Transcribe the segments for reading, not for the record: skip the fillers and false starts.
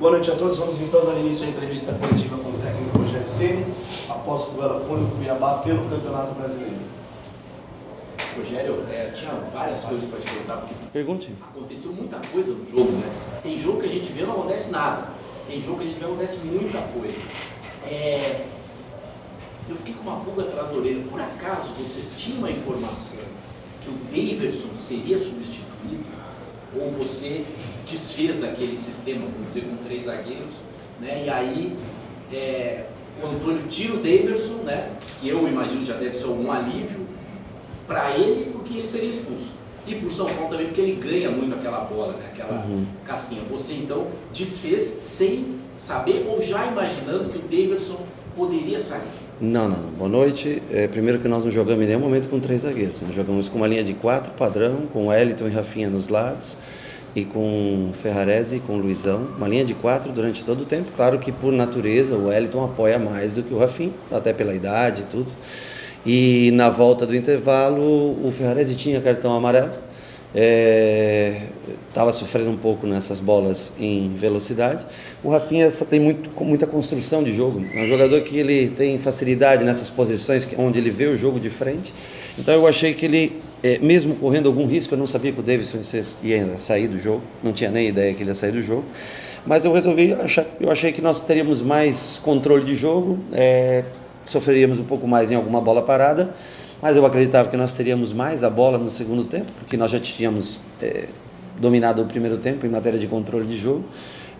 Boa noite a todos. Vamos então dar início à entrevista coletiva com o técnico Rogério Ceni, após o duelo contra o Cuiabá pelo Campeonato Brasileiro. Rogério, tinha várias coisas para te perguntar, porque Pergunte. aconteceu muita coisa no jogo, né? Tem jogo que a gente vê e não acontece nada. Tem jogo que a gente vê e acontece muita coisa. Eu fiquei com uma pulga atrás da orelha. Por acaso vocês tinham uma informação que o Daverson seria substituído? Ou você desfez aquele sistema, vamos dizer, com 3 zagueiros, né? E aí o Antônio tira o Daverson, né? Que eu imagino já deve ser algum alívio para ele, porque ele seria expulso. E para o São Paulo também, porque ele ganha muito aquela bola, né? Aquela casquinha. Você então desfez sem saber ou já imaginando que o Daverson poderia sair? Não. Boa noite. Primeiro que nós não jogamos em nenhum momento com 3 zagueiros. Nós jogamos com uma linha de 4 padrão, com Wellington e Rafinha nos lados, e com Ferrarese e com Luizão. Uma linha de 4 durante todo o tempo. Claro que por natureza o Wellington apoia mais do que o Rafinha, até pela idade e tudo. E na volta do intervalo o Ferrarese tinha cartão amarelo. Estava sofrendo um pouco nessas bolas em velocidade. O Rafinha tem muita construção de jogo. É um jogador que ele tem facilidade nessas posições onde ele vê o jogo de frente. Então eu achei que ele, mesmo correndo algum risco, eu não sabia que o Davidson ia sair do jogo, não tinha nem ideia que ele ia sair do jogo, mas eu achei que nós teríamos mais controle de jogo, sofreríamos um pouco mais em alguma bola parada, mas eu acreditava que nós teríamos mais a bola no segundo tempo, porque nós já tínhamos dominado o primeiro tempo em matéria de controle de jogo.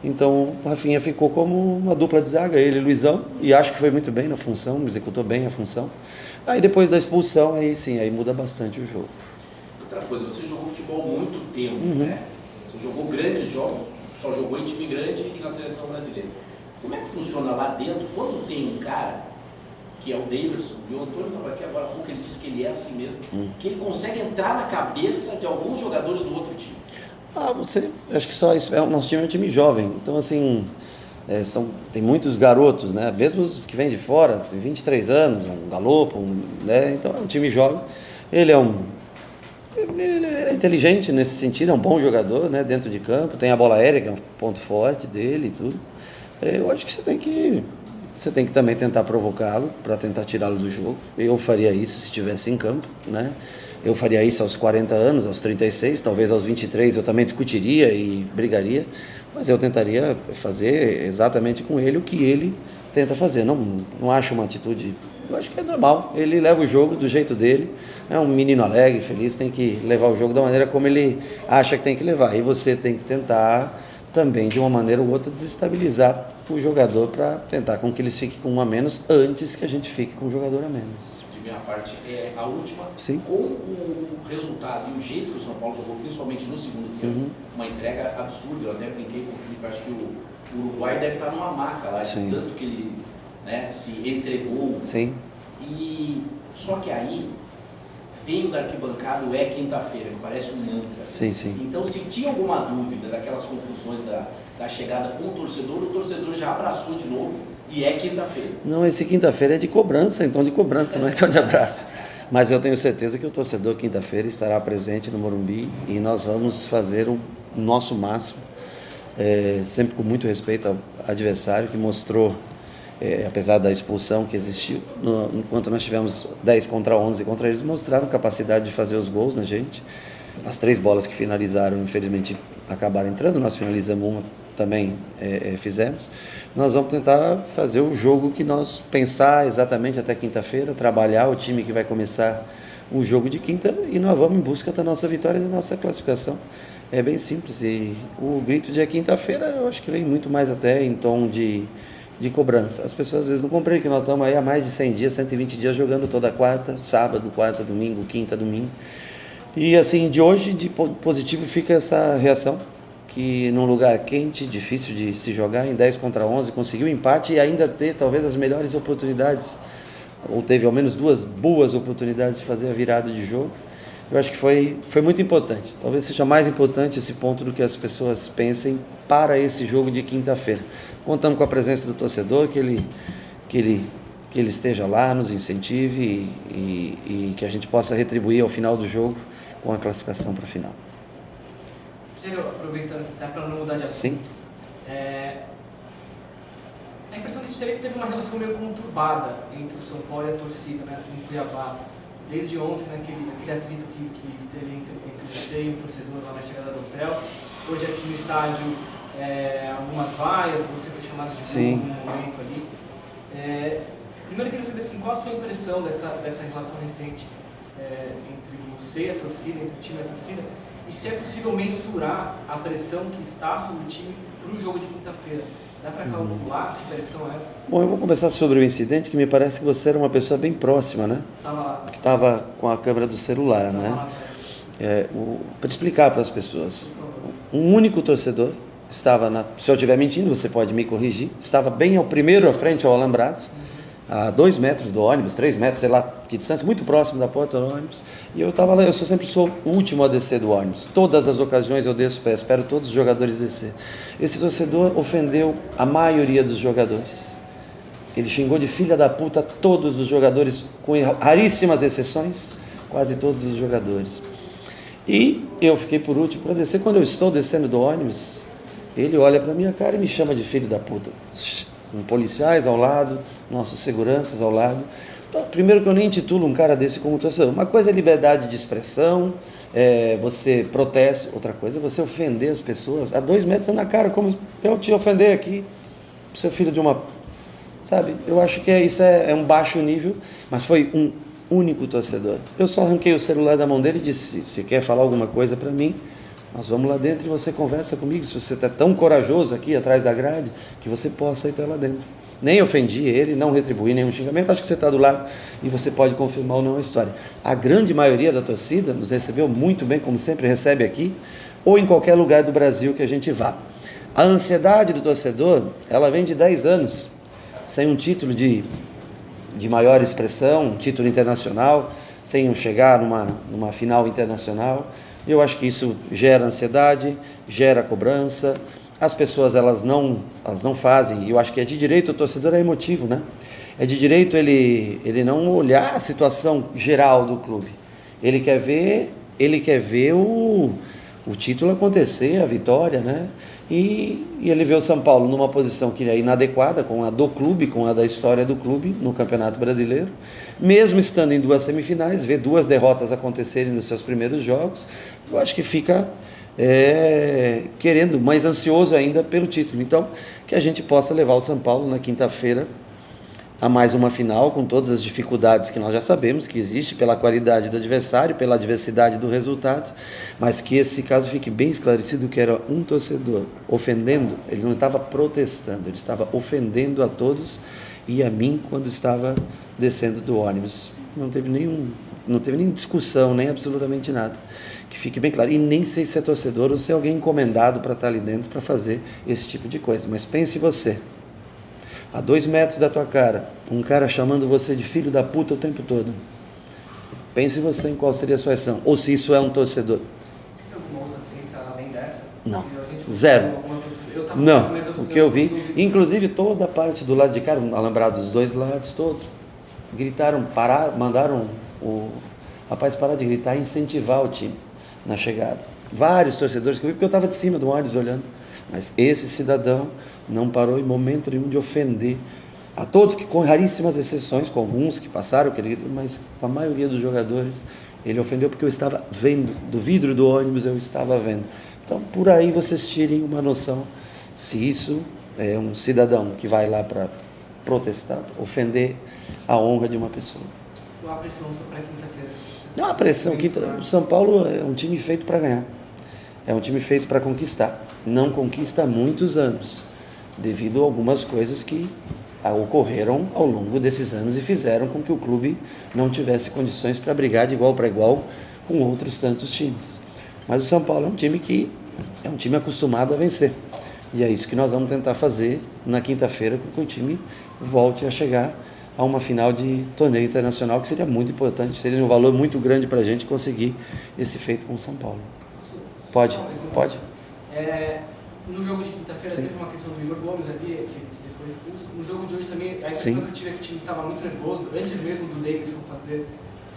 Então o Rafinha ficou como uma dupla de zaga, ele e Luizão, e acho que foi muito bem na função, executou bem a função. Aí depois da expulsão, aí sim, aí muda bastante o jogo. Outra coisa, você jogou futebol há muito tempo, né? Você jogou grandes jogos, só jogou em time grande e na seleção brasileira. Como é que funciona lá dentro quando tem um cara, que é o Daverson, e o Antônio estava aqui agora há pouco, ele disse que ele é assim mesmo, que ele consegue entrar na cabeça de alguns jogadores do outro time? Acho que só isso, o nosso time é um time jovem, então assim, tem muitos garotos, né? Mesmo os que vêm de fora, tem 23 anos, um galopo, né? Então é um time jovem. Ele é inteligente nesse sentido, é um bom jogador, né? Dentro de campo, tem a bola aérea, que é um ponto forte dele e tudo. Eu acho que você tem que também tentar provocá-lo para tentar tirá-lo do jogo. Eu faria isso se estivesse em campo, né? Eu faria isso aos 40 anos, aos 36, talvez aos 23 eu também discutiria e brigaria, mas eu tentaria fazer exatamente com ele o que ele tenta fazer. Não acho uma atitude, eu acho que é normal, ele leva o jogo do jeito dele, é um menino alegre, feliz, tem que levar o jogo da maneira como ele acha que tem que levar, e você tem que tentar também, de uma maneira ou outra, desestabilizar o jogador para tentar com que eles fiquem com um a menos antes que a gente fique com um jogador a menos. Minha parte a última. Sim. Com o resultado e o jeito que o São Paulo jogou, principalmente no segundo tempo, uma entrega absurda. Eu até brinquei com o Felipe, acho que o Uruguai deve estar numa maca lá, de tanto que ele, né, se entregou. Sim. Só que aí veio da arquibancada o quinta-feira, que parece um mantra. Sim. Então, se tinha alguma dúvida daquelas confusões da chegada com o torcedor já abraçou de novo. E quinta-feira. Não, esse quinta-feira é de cobrança, então de cobrança, não é então de abraço. Mas eu tenho certeza que o torcedor quinta-feira estará presente no Morumbi e nós vamos fazer o nosso máximo, sempre com muito respeito ao adversário, que mostrou, apesar da expulsão que existiu, enquanto nós tivemos 10 contra 11 contra eles, mostraram capacidade de fazer os gols na gente. As 3 bolas que finalizaram, infelizmente, acabaram entrando, nós finalizamos uma, também fizemos. Nós vamos tentar fazer o jogo que nós pensar exatamente até quinta-feira, trabalhar o time que vai começar o jogo de quinta e nós vamos em busca da nossa vitória e da nossa classificação. É bem simples e o grito de quinta-feira eu acho que vem muito mais até em tom de cobrança. As pessoas às vezes não compreendem que nós estamos aí há mais de 100 dias, 120 dias jogando toda quarta, sábado, quarta, domingo, quinta, domingo. E assim, de hoje, de positivo fica essa reação, que num lugar quente, difícil de se jogar, em 10 contra 11, conseguiu empate e ainda ter talvez as melhores oportunidades, ou teve ao menos 2 boas oportunidades de fazer a virada de jogo. Eu acho que foi muito importante, talvez seja mais importante esse ponto do que as pessoas pensem para esse jogo de quinta-feira. Contamos com a presença do torcedor, que ele esteja lá, nos incentive e que a gente possa retribuir ao final do jogo com a classificação para a final. Aproveitando, dá para não mudar de assunto. Sim. A impressão que a gente teve é que teve uma relação meio conturbada entre o São Paulo e a torcida, né, em Cuiabá. Desde ontem, né, aquele atrito que teve entre você e o torcedor lá na chegada do hotel. Hoje aqui no estádio, algumas vaias, você foi chamado de burro no momento ali. Primeiro eu queria saber assim, qual a sua impressão dessa relação recente entre você e a torcida, entre o time e a torcida, e se é possível mensurar a pressão que está sobre o time para o jogo de quinta-feira. Dá para calcular que pressão é essa? Bom, eu vou começar sobre o incidente, que me parece que você era uma pessoa bem próxima, né? Estava lá. Que estava com a câmera do celular, né? Para explicar para as pessoas. Um único torcedor estava, se eu estiver mentindo, você pode me corrigir, estava bem primeiro à frente ao alambrado, a 2 metros do ônibus, 3 metros, sei lá que distância, muito próximo da porta do ônibus, e eu estava lá, eu sempre sou o último a descer do ônibus, todas as ocasiões eu desço o pé, espero todos os jogadores descer. Esse torcedor ofendeu a maioria dos jogadores, ele xingou de filha da puta todos os jogadores, com raríssimas exceções, quase todos os jogadores. E eu fiquei por último para descer. Quando eu estou descendo do ônibus, ele olha para minha cara e me chama de filho da puta, com policiais ao lado, nossos seguranças ao lado. Primeiro que eu nem intitulo um cara desse como torcedor. Uma coisa é liberdade de expressão, você protesta, outra coisa é você ofender as pessoas a 2 metros na cara, como eu te ofender aqui, seu filho de uma... Sabe, eu acho que isso é um baixo nível, mas foi um único torcedor. Eu só arranquei o celular da mão dele e disse, se quer falar alguma coisa para mim, nós vamos lá dentro e você conversa comigo, se você está tão corajoso aqui atrás da grade, que você possa ir até lá dentro. Nem ofendi ele, não retribuí nenhum xingamento, acho que você está do lado e você pode confirmar ou não a história. A grande maioria da torcida nos recebeu muito bem, como sempre recebe aqui, ou em qualquer lugar do Brasil que a gente vá. A ansiedade do torcedor, ela vem de 10 anos, sem um título de maior expressão, um título internacional, sem chegar numa final internacional. Eu acho que isso gera ansiedade, gera cobrança. As pessoas elas não fazem, e eu acho que é de direito, o torcedor é emotivo, né? É de direito ele não olhar a situação geral do clube. Ele quer ver o título acontecer, a vitória, né? E ele vê o São Paulo numa posição que é inadequada com a do clube, com a da história do clube no Campeonato Brasileiro, mesmo estando em 2 semifinais, vê 2 derrotas acontecerem nos seus primeiros jogos, eu acho que fica querendo, mais ansioso ainda pelo título. Então, que a gente possa levar o São Paulo na quinta-feira a mais uma final, com todas as dificuldades que nós já sabemos que existe pela qualidade do adversário, pela adversidade do resultado, mas que esse caso fique bem esclarecido que era um torcedor ofendendo, ele não estava protestando, ele estava ofendendo a todos e a mim quando estava descendo do ônibus. Não teve nem discussão, nem absolutamente nada. Que fique bem claro. E nem sei se é torcedor ou se é alguém encomendado para estar ali dentro para fazer esse tipo de coisa. Mas pense você, a 2 metros da tua cara, um cara chamando você de filho da puta o tempo todo. Pense você em qual seria a sua ação. Ou se isso é um torcedor. Tem alguma outra ofensa além dessa? Não. Zero. Não. O que eu vi, inclusive toda a parte do lado de cá, alambrado dos 2 lados, todos gritaram, mandaram o rapaz parar de gritar e incentivar o time na chegada. Vários torcedores que eu vi, porque eu estava de cima do ônibus olhando. Mas esse cidadão não parou em momento nenhum de ofender a todos, que com raríssimas exceções, com alguns que passaram, mas com a maioria dos jogadores, ele ofendeu porque eu estava vendo, do vidro do ônibus eu estava vendo. Então, por aí vocês tirem uma noção se isso é um cidadão que vai lá para protestar, ofender a honra de uma pessoa. Não há pressão só para quinta-feira? Não há pressão. O São Paulo é um time feito para ganhar. É um time feito para conquistar. Não conquista há muitos anos, devido a algumas coisas que ocorreram ao longo desses anos e fizeram com que o clube não tivesse condições para brigar de igual para igual com outros tantos times. Mas o São Paulo é um time que é um time acostumado a vencer. E é isso que nós vamos tentar fazer na quinta-feira, com que o time volte a chegar a uma final de torneio internacional, que seria muito importante, seria um valor muito grande para a gente conseguir esse feito com o São Paulo. Pode? Pode. No jogo de quinta-feira teve uma questão do Igor Gomes ali, que foi expulso. No jogo de hoje também, a impressão que eu tive é que o time estava muito nervoso, antes mesmo do Davidson fazer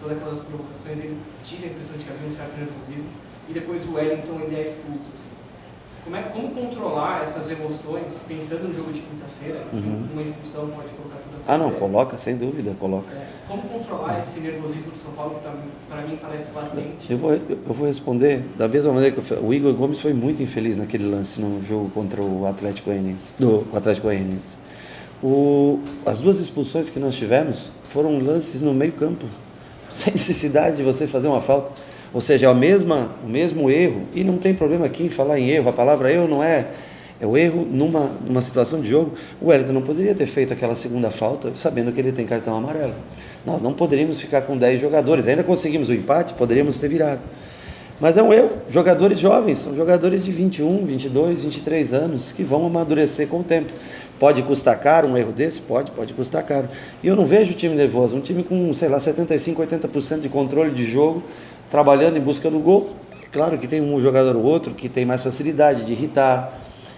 todas aquelas provocações, ele tive a impressão de que havia um certo nervosismo, e depois o Wellington ele é expulso. Assim. Como controlar essas emoções, pensando no jogo de quinta-feira, uma expulsão pode colocar tudo a Não, coloca, sem dúvida, coloca. Como controlar esse nervosismo do São Paulo, que para mim parece latente? Eu vou responder da mesma maneira que o Igor Gomes foi muito infeliz naquele lance no jogo contra o Atlético Goianiense. As duas expulsões que nós tivemos foram lances no meio campo, sem necessidade de você fazer uma falta. Ou seja, é o mesmo erro, e não tem problema aqui em falar em erro, a palavra erro não é o erro numa situação de jogo. O Wellington não poderia ter feito aquela segunda falta sabendo que ele tem cartão amarelo. Nós não poderíamos ficar com 10 jogadores, ainda conseguimos o empate, poderíamos ter virado. Mas é um erro, jogadores jovens, são jogadores de 21, 22, 23 anos, que vão amadurecer com o tempo. Pode custar caro um erro desse? Pode custar caro. E eu não vejo o time nervoso, um time com, 75, 80% de controle de jogo, trabalhando em busca do gol. Claro que tem um jogador ou outro que tem mais facilidade de irritar,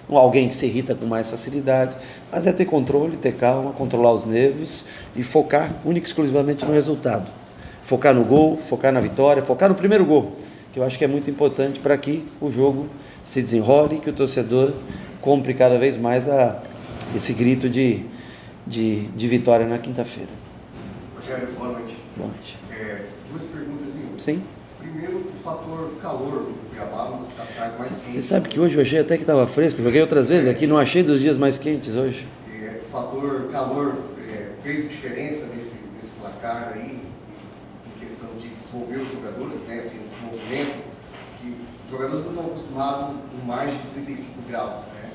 alguém que se irrita com mais facilidade, mas é ter controle, ter calma, controlar os nervos e focar única e exclusivamente no resultado. Focar no gol, focar na vitória, focar no primeiro gol, que eu acho que é muito importante para que o jogo se desenrole e que o torcedor compre cada vez mais esse grito de vitória na quinta-feira. Rogério, boa noite. Boa noite. Duas perguntas em uma. Sim. Primeiro, o fator calor no Cuiabá, uma das capitais mais quentes. Você sabe que hoje eu achei até que estava fresco, joguei outras vezes aqui, não achei dos dias mais quentes hoje. O fator calor fez diferença nesse placar aí, em questão de desenvolver os jogadores, né, esse desenvolvimento, que os jogadores não estão acostumados com mais de 35 graus, né?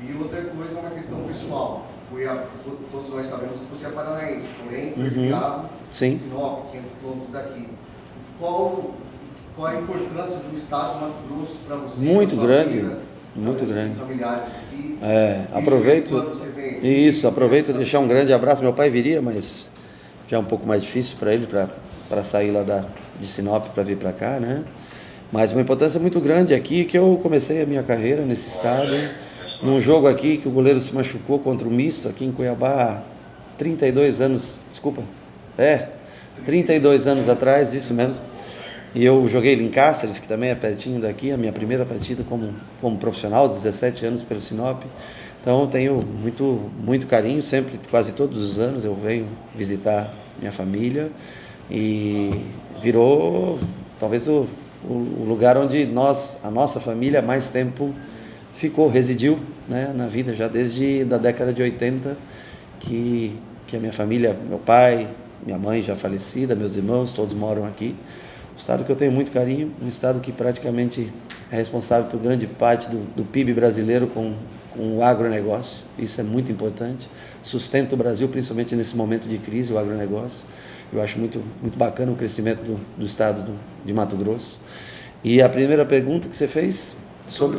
E outra coisa é uma questão pessoal. Todos nós sabemos que você é paranaense, porém foi criado em Sinop, 500 quilômetros daqui. Qual a importância do estado do Mato Grosso para você? Muito grande, família, muito grande. Familiares aqui. Aproveito e deixar um grande abraço. Meu pai viria, mas já é um pouco mais difícil para ele, para sair lá de Sinop para vir para cá, né? Mas uma importância muito grande aqui, que eu comecei a minha carreira nesse estado, num jogo aqui que o goleiro se machucou contra o Misto, aqui em Cuiabá, 32 anos, 32 anos atrás, isso mesmo. E eu joguei em Cáceres, que também é pertinho daqui, a minha primeira partida como profissional, 17 anos pelo Sinop. Então eu tenho muito carinho, sempre, quase todos os anos eu venho visitar minha família e virou talvez o lugar onde a nossa família mais tempo residiu, né, na vida, já desde a década de 80, que a minha família, meu pai, minha mãe já falecida, meus irmãos, todos moram aqui. Um estado que eu tenho muito carinho, um estado que praticamente é responsável por grande parte do PIB brasileiro com o agronegócio. Isso é muito importante, sustenta o Brasil, principalmente nesse momento de crise, o agronegócio. Eu acho muito bacana o crescimento do estado de Mato Grosso. E a primeira pergunta que você fez sobre...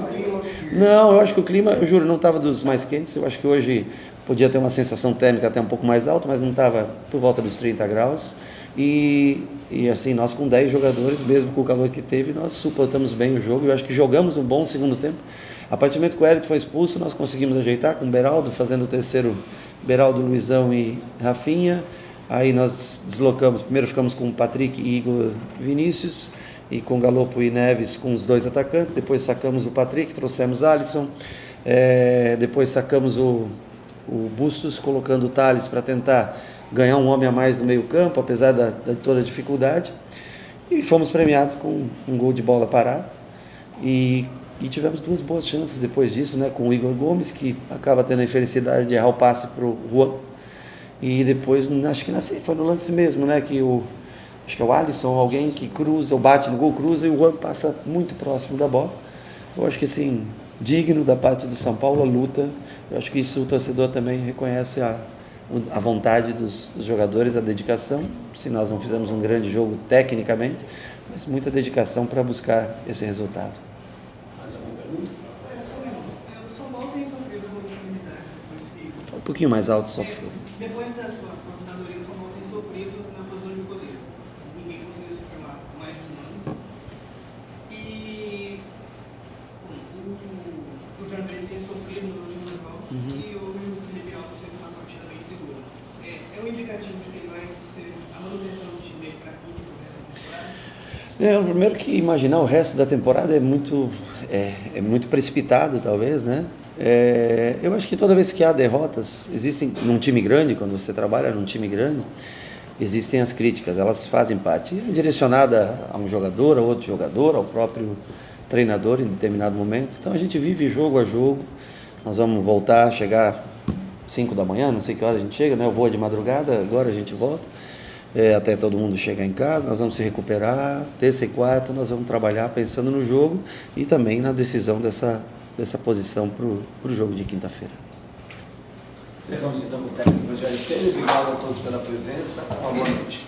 Não, eu acho que o clima, eu juro, não estava dos mais quentes. Eu acho que hoje podia ter uma sensação térmica até um pouco mais alta, mas não estava por volta dos 30 graus. E assim, nós com 10 jogadores, mesmo com o calor que teve, nós suportamos bem o jogo. Eu acho que jogamos um bom segundo tempo. A partir do momento que o Wellington foi expulso, nós conseguimos ajeitar com o Beraldo, fazendo o terceiro, Beraldo, Luizão e Rafinha. Aí nós deslocamos, primeiro ficamos com o Patrick, Igor, Vinícius, e com Galopo e Neves com os dois atacantes. Depois sacamos o Patrick, trouxemos Alisson, depois sacamos o Bustos, colocando o Thales para tentar ganhar um homem a mais no meio campo, apesar de toda a dificuldade, e fomos premiados com um gol de bola parada, e tivemos duas boas chances depois disso, né, com o Igor Gomes, que acaba tendo a infelicidade de errar o passe para o Juan, e depois, acho que foi no lance mesmo, né, que acho que é o Alisson, alguém que cruza, ou bate no gol, cruza, e o Juan passa muito próximo da bola. Eu acho que assim, digno da parte do São Paulo, a luta. Eu acho que isso o torcedor também reconhece a vontade dos jogadores, a dedicação. Se nós não fizemos um grande jogo tecnicamente, mas muita dedicação para buscar esse resultado. Mais alguma pergunta? O São Paulo tem sofrido com disponibilidade depois que... Um pouquinho mais alto só, por favor. Depois da sua aposentadoria, o São Paulo tem sofrido na posição de goleiro. Ninguém conseguiu se firmar mais de um ano. E o Jandir tem sofrido nos últimos jogos e o Felipe Alves fez uma partida bem segura. É um indicativo de que ele vai ser a manutenção do time para quinto por essa temporada? Primeiro que imaginar o resto da temporada é é muito precipitado, talvez, né? Eu acho que toda vez que há derrotas, existem num time grande, quando você trabalha num time grande, existem as críticas, elas fazem parte. É direcionada a um jogador, a outro jogador, ao próprio treinador em determinado momento. Então a gente vive jogo a jogo. Nós vamos voltar, chegar 5 da manhã, não sei que hora a gente chega, né? Eu vou de madrugada, agora a gente volta. Até todo mundo chegar em casa, nós vamos se recuperar. Terça e quarta nós vamos trabalhar pensando no jogo e também na decisão dessa posição para o jogo de quinta-feira. Encerramos então com o técnico Rogério Ceni. Obrigado a todos pela presença. Uma boa noite.